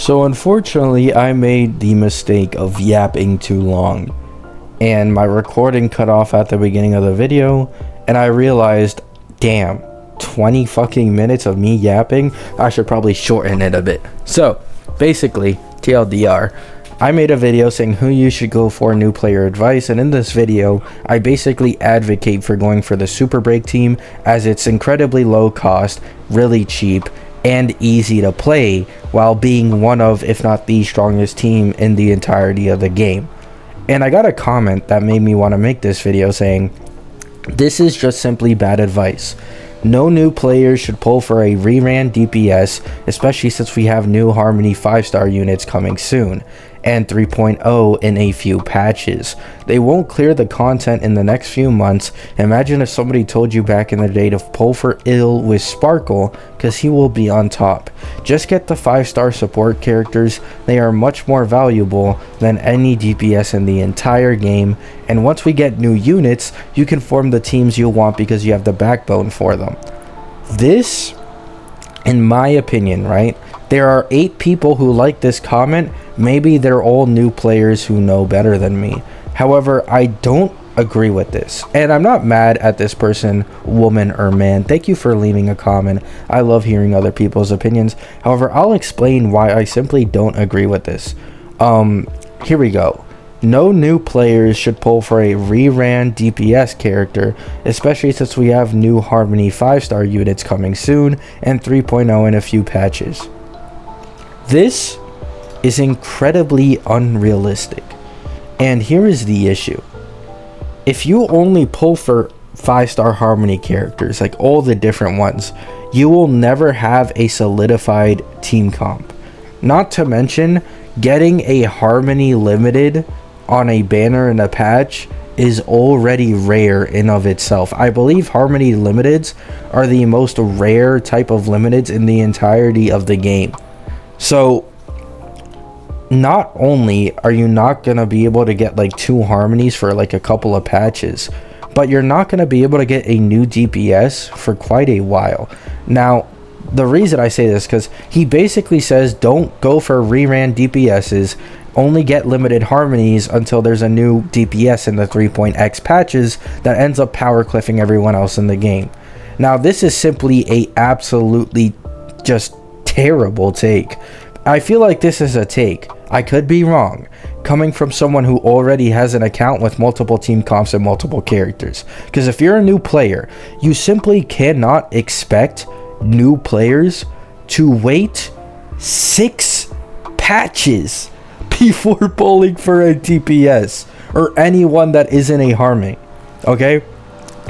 So unfortunately, I made the mistake of yapping too long, and my recording cut off at the beginning of the video, and I realized, damn, 20 fucking minutes of me yapping, I should probably shorten it a bit. So, basically, TLDR, I made a video saying who you should go for new player advice, and in this video, I basically advocate for going for the Super Break team as it's incredibly low cost, really cheap, and easy to play while being one of, if not the strongest team in the entirety of the game. And I got a comment that made me want to make this video saying, this is just simply bad advice. No new players should pull for a reran DPS, especially since we have new Harmony 5-star units coming soon, and 3.0 in a few patches. They won't clear the content in the next few months. Imagine if somebody told you back in the day to pull for Ill with Sparkle, because he will be on top. Just get the 5-star support characters. They are much more valuable than any DPS in the entire game, and once we get new units, you can form the teams you want because you have the backbone for them. This, in my opinion, right? There are 8 people who like this comment. Maybe they're all new players who know better than me. However, I don't agree with this. And I'm not mad at this person, woman or man. Thank you for leaving a comment. I love hearing other people's opinions. However, I'll explain why I simply don't agree with this. Here we go. No new players should pull for a reran DPS character, especially since we have new Harmony 5-star units coming soon and 3.0 in a few patches. This is incredibly unrealistic, and here is the issue. If you only pull for 5-star Harmony characters, like all the different ones, you will never have a solidified team comp. Not to mention, getting a Harmony limited on a banner in a patch is already rare in of itself. I believe Harmony limiteds are the most rare type of limiteds in the entirety of the game. So not only are you not going to be able to get like 2 Harmonies for like a couple of patches, but you're not going to be able to get a new DPS for quite a while. Now, the reason I say this, because he basically says don't go for reran DPSs, only get limited Harmonies until there's a new DPS in the 3.x patches that ends up power cliffing everyone else in the game. Now, this is simply a absolutely just terrible take. I feel like this is a take. I could be wrong, coming from someone who already has an account with multiple team comps and multiple characters. Because if you're a new player, you simply cannot expect new players to wait 6 patches before pulling for a DPS or anyone that isn't a Harmony. Okay?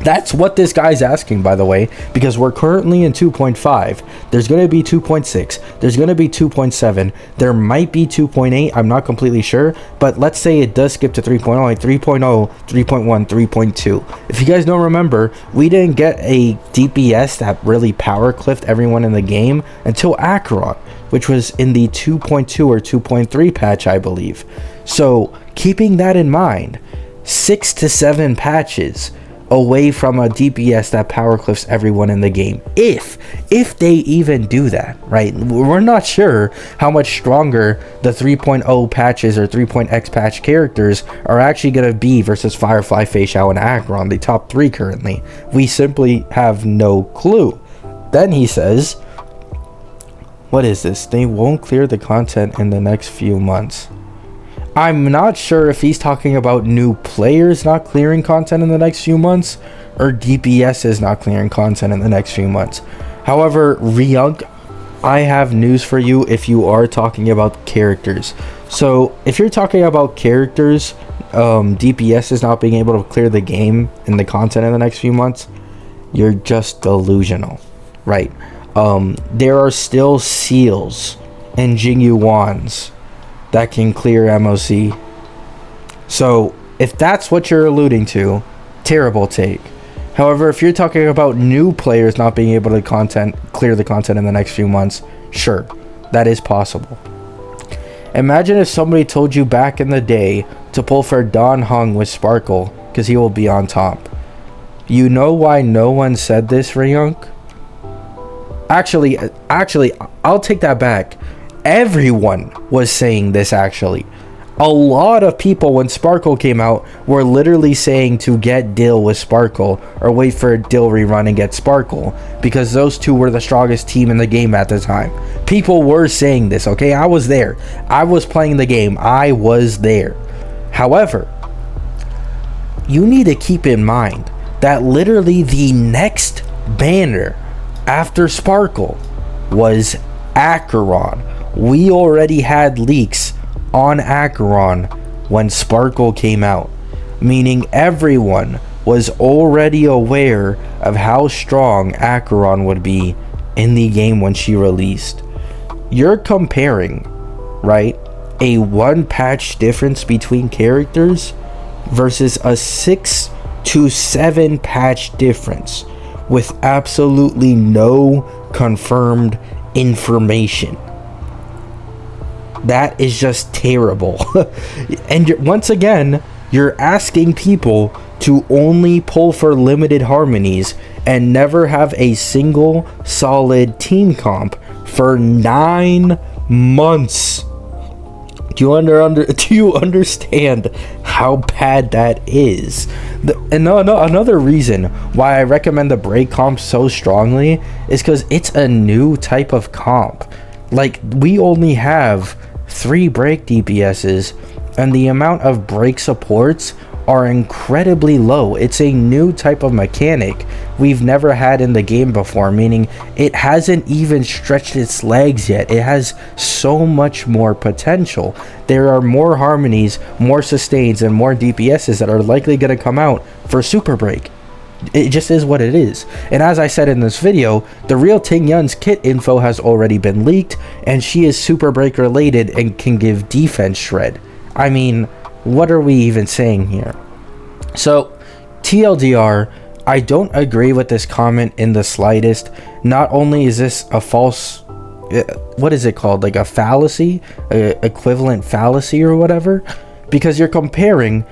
That's what this guy's asking, by the way, because we're currently in 2.5. There's going to be 2.6. There's going to be 2.7. There might be 2.8. I'm not completely sure. But let's say it does skip to 3.0, like 3.0, 3.1, 3.2. If you guys don't remember, we didn't get a DPS that really power cliffed everyone in the game until Acheron, which was in the 2.2 or 2.3 patch, I believe. So keeping that in mind, 6 to 7 patches away from a DPS that power cliffs everyone in the game, if they even do that, right? We're not sure how much stronger the 3.0 patches or 3.x patch characters are actually going to be versus Firefly, Feixiao, and Acheron, the top 3 currently. We simply have no clue. Then he says, what is this? They won't clear the content in the next few months. I'm not sure if he's talking about new players not clearing content in the next few months or DPS is not clearing content in the next few months. However, Ryunk, I have news for you if you are talking about characters. So if you're talking about characters, DPS is not being able to clear the game and the content in the next few months, you're just delusional, right? There are still seals and Jingyu wands that can clear MOC. So if that's what you're alluding to, terrible take. However, if you're talking about new players not being able to clear the content in the next few months, sure, that is possible. Imagine if somebody told you back in the day to pull for Dan Heng with Sparkle because he will be on top. You know why no one said this, Ryunk? Actually, I'll take that back. Everyone was saying this, actually. A lot of people, when Sparkle came out, were literally saying to get Dill with Sparkle, or wait for a Dill rerun and get Sparkle, because those two were the strongest team in the game at the time. People were saying this, okay? I was there. I was playing the game. I was there. However, you need to keep in mind that literally the next banner after Sparkle was Acheron. We already had leaks on Acheron when Sparkle came out, meaning everyone was already aware of how strong Acheron would be in the game when she released. You're comparing, right, a 1 patch difference between characters versus a 6 to 7 patch difference with absolutely no confirmed information. That is just terrible. And once again, you're asking people to only pull for limited harmonies and never have a single solid team comp for 9 months. Do you understand how bad that is? Another reason why I recommend the break comp so strongly is because it's a new type of comp. Like, we only have 3 break DPSs, and the amount of break supports are incredibly low. It's a new type of mechanic we've never had in the game before, meaning it hasn't even stretched its legs yet. It has so much more potential. There are more harmonies, more sustains, and more DPSs that are likely going to come out for Super Break. It just is what it is. And as I said in this video, the real Ting Yun's kit info has already been leaked, and she is Super Break related and can give defense shred. I mean, what are we even saying here? So, TLDR, I don't agree with this comment in the slightest. Not only is this a false, what is it called? Like a fallacy? Equivalent fallacy or whatever? Because you're comparing,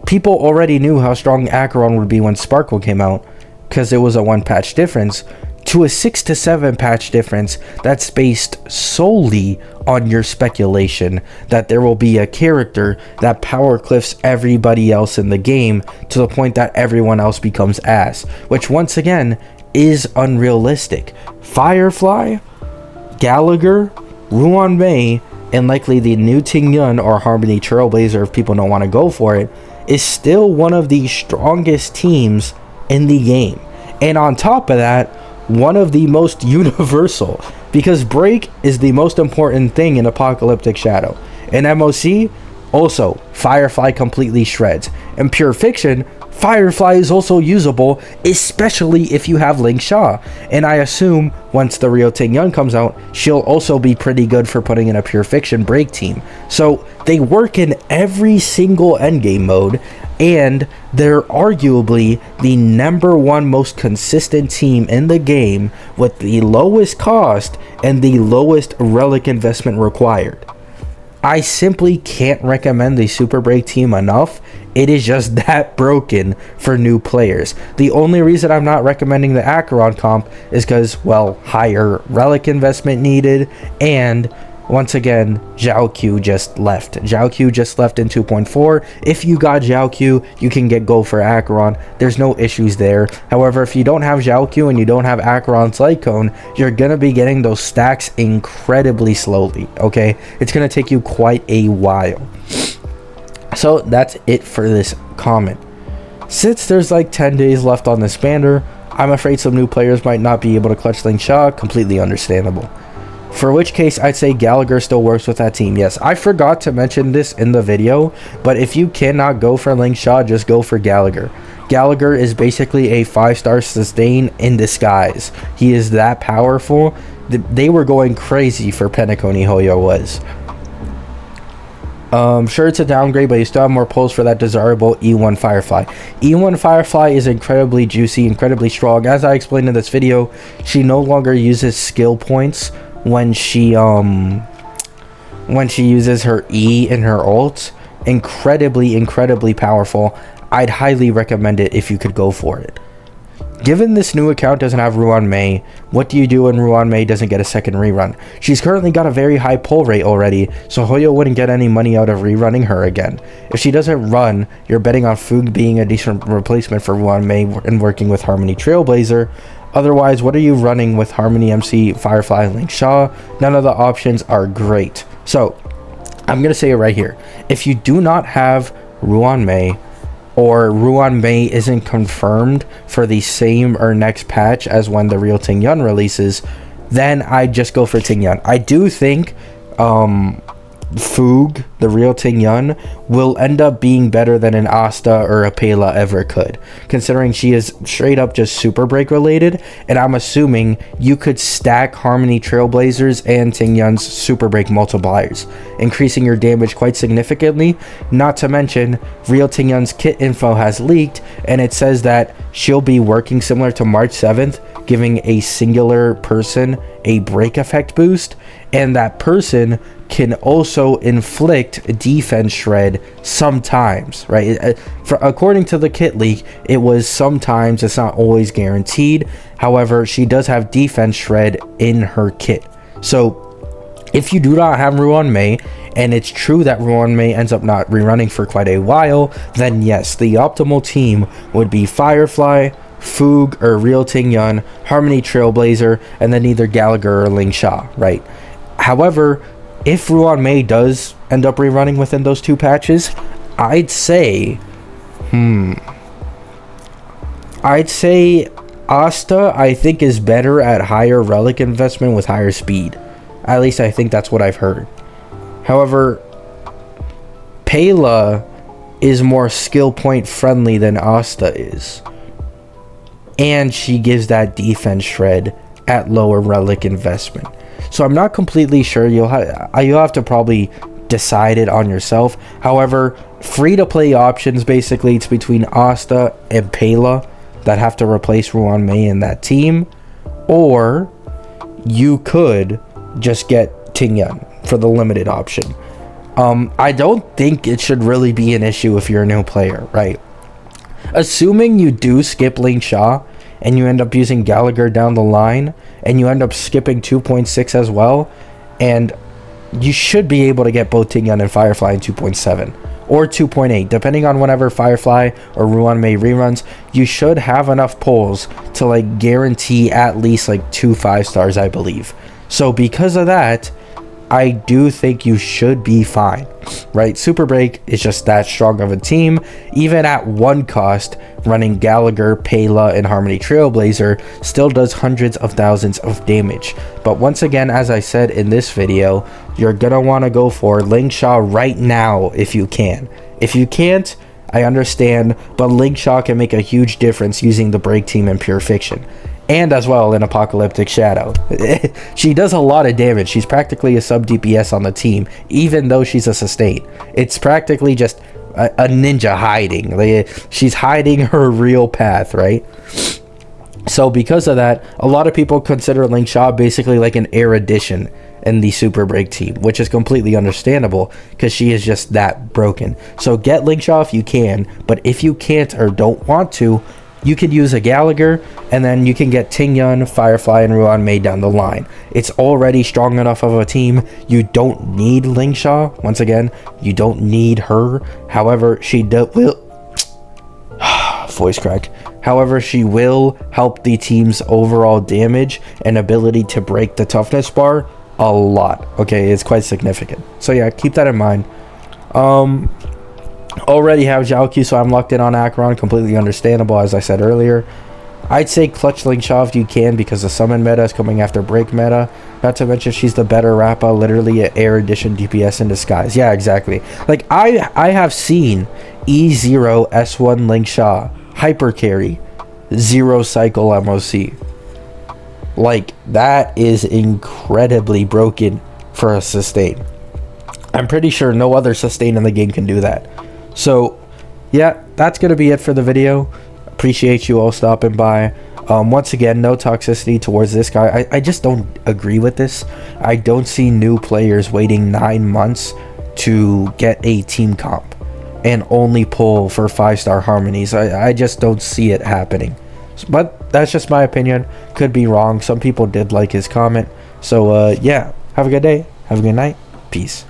people already knew how strong Acheron would be when Sparkle came out, because it was a 1 patch difference, to a 6 to 7 patch difference that's based solely on your speculation that there will be a character that power cliffs everybody else in the game to the point that everyone else becomes ass, which once again is unrealistic. Firefly, Gallagher, Ruan Mei, and likely the new Ting Yun or Harmony Trailblazer, if people don't want to go for it, is still one of the strongest teams in the game. And on top of that, one of the most universal, because break is the most important thing in Apocalyptic Shadow. In MOC, also, Firefly completely shreds. In Pure Fiction, Firefly is also usable, especially if you have Ling Sha. And I assume once the real Ting Yun comes out, she'll also be pretty good for putting in a Pure Fiction break team. So they work in every single endgame mode, and they're arguably the #1 most consistent team in the game with the lowest cost and the lowest relic investment required. I simply can't recommend the Super Break team enough. It is just that broken for new players. The only reason I'm not recommending the Acheron comp is because, well, higher relic investment needed, and once again, Zhao Q just left. Zhao Q just left in 2.4. If you got Zhao Q, you can get go for Acheron. There's no issues there. However, if you don't have Zhao Q and you don't have Acheron's Light Cone, you're going to be getting those stacks incredibly slowly, okay? It's going to take you quite a while. So that's it for this comment. Since there's like 10 days left on this banner, I'm afraid some new players might not be able to clutch Ling Sha. Completely understandable. For which case, I'd say Gallagher still works with that team. Yes, I forgot to mention this in the video, but if you cannot go for Ling Sha, just go for Gallagher. Gallagher is basically a 5-star sustain in disguise. He is that powerful. They were going crazy for Penacony Hoyo was. Sure, it's a downgrade, but you still have more pulls for that desirable E1 Firefly. E1 Firefly is incredibly juicy, incredibly strong. As I explained in this video, she no longer uses skill points when she uses her E and her ult. Incredibly powerful. I'd highly recommend it if you could go for it. Given this new account doesn't have Ruan Mei, what do you do when Ruan Mei doesn't get a second rerun? She's currently got a very high pull rate already, so Hoyo wouldn't get any money out of rerunning her again. If she doesn't run, you're betting on Foog being a decent replacement for Ruan Mei and working with Harmony Trailblazer. Otherwise, what are you running with Harmony MC, Firefly, and Ling Sha? None of the options are great. So, I'm going to say it right here. If you do not have Ruan Mei, or Ruan Mei isn't confirmed for the same or next patch as when the real Ting Yun releases, then I'd just go for Ting Yun. I do think Foog, the real Ting Yun, will end up being better than an Asta or a Pela ever could, considering she is straight up just Super Break related, and I'm assuming you could stack Harmony Trailblazers and Ting Yun's Super Break multipliers, increasing your damage quite significantly. Not to mention, real Ting Yun's kit info has leaked, and it says that she'll be working similar to March 7th, giving a singular person a break effect boost, and that person can also inflict defense shred sometimes, right? According to the kit leak, it was sometimes, it's not always guaranteed. However, she does have defense shred in her kit. So if you do not have Ruan Mei, and it's true that Ruan Mei ends up not rerunning for quite a while, then yes, the optimal team would be Firefly, Foog or real Ting Yun, Harmony Trailblazer, and then either Gallagher or Ling Sha, right? However, if Ruan Mei does end up rerunning within those two patches, I'd say Asta, I think, is better at higher relic investment with higher speed. At least I think that's what I've heard. However, Pela is more skill point friendly than Asta is, and she gives that defense shred at lower relic investment. So I'm not completely sure. You'll have to probably decide it on yourself. However, free to play options, basically it's between Asta and Pela that have to replace Ruan Mei in that team, or you could just get Ting Yun for the limited option. I don't think it should really be an issue if you're a new player, right? Assuming you do skip Ling Sha and you end up using Gallagher down the line, and you end up skipping 2.6 as well, and you should be able to get both Ting Yun and Firefly in 2.7 or 2.8, depending on whenever Firefly or Ruan Mei reruns. You should have enough pulls to like guarantee at least like 2 5-stars, I believe. So because of that, I do think you should be fine, right? Super Break is just that strong of a team. Even at one cost, running Gallagher, Pela, and Harmony Trailblazer still does hundreds of thousands of damage. But once again, as I said in this video, you're gonna want to go for Ling Sha right now if you can. If you can't, I understand, but Ling Sha can make a huge difference using the Break team in Pure Fiction. And as well in Apocalyptic Shadow. She does a lot of damage. She's practically a sub DPS on the team, even though she's a sustain. It's practically just a ninja hiding. She's hiding her real path, right? So because of that, a lot of people consider Ling Sha basically like an air addition in the Super Break team, which is completely understandable because she is just that broken. So get Ling Sha if you can, but if you can't or don't want to, you can use a Gallagher, and then you can get Ting Yun, Firefly, and Ruan Mei down the line. It's already strong enough of a team. You don't need Ling Sha. Once again, you don't need her. However, she will voice crack. However, she will help the team's overall damage and ability to break the toughness bar a lot. Okay, it's quite significant. So yeah, keep that in mind. Already have Zhao, so I'm locked in on Acheron. Completely understandable, as I said earlier. I'd say clutch Ling Sha if you can, because the summon meta is coming after break meta. Not to mention she's the better Rappa, literally an air edition DPS in disguise. Yeah, exactly. Like I have seen E0 S1 Ling Sha hyper carry 0 cycle MOC. Like, that is incredibly broken for a sustain. I'm pretty sure no other sustain in the game can do that. So yeah, that's gonna be it for the video. Appreciate you all stopping by. Once again, no toxicity towards this guy. I just don't agree with this. I don't see new players waiting 9 months to get a team comp and only pull for 5-star harmonies. I just don't see it happening. But that's just my opinion. Could be wrong. Some people did like his comment. So yeah, have a good day, have a good night, peace.